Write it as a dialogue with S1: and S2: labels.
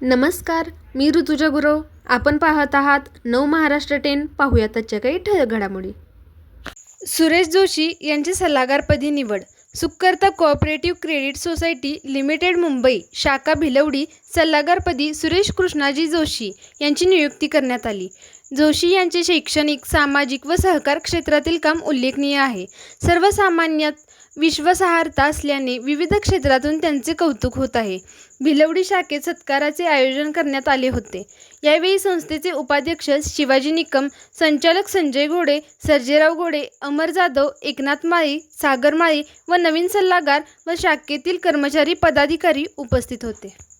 S1: नमस्कार, मी ऋतुजा गुरव. आपण पाहत आहात महाराष्ट्र 10. पाहूयात आजच्या काही ठळक घडामोडी.
S2: सुरेश जोशी यांची सल्लागारपदी निवड. Sukhkarta cooperative credit society limited Mumbai शाखा भिलवडी सल्लागारपदी सुरेश कृष्णाजी जोशी यांची नियुक्ती करण्यात आली. जोशी यांचे शैक्षणिक, सामाजिक व सहकार क्षेत्रातील काम उल्लेखनीय आहे. सर्वसामान्यात विश्वासार्हता असल्याने विविध क्षेत्रातून त्यांचे कौतुक होत आहे. भिलवडी शाखेत सत्काराचे आयोजन करण्यात आले होते. यावेळी संस्थेचे उपाध्यक्ष शिवाजी निकम, संचालक संजय घोडे, सर्जेराव घोडे, अमर जाधव, एकनाथ माळी, सागर माळी व नवीन सल्लागार व शाखेतील कर्मचारी पदाधिकारी उपस्थित होते.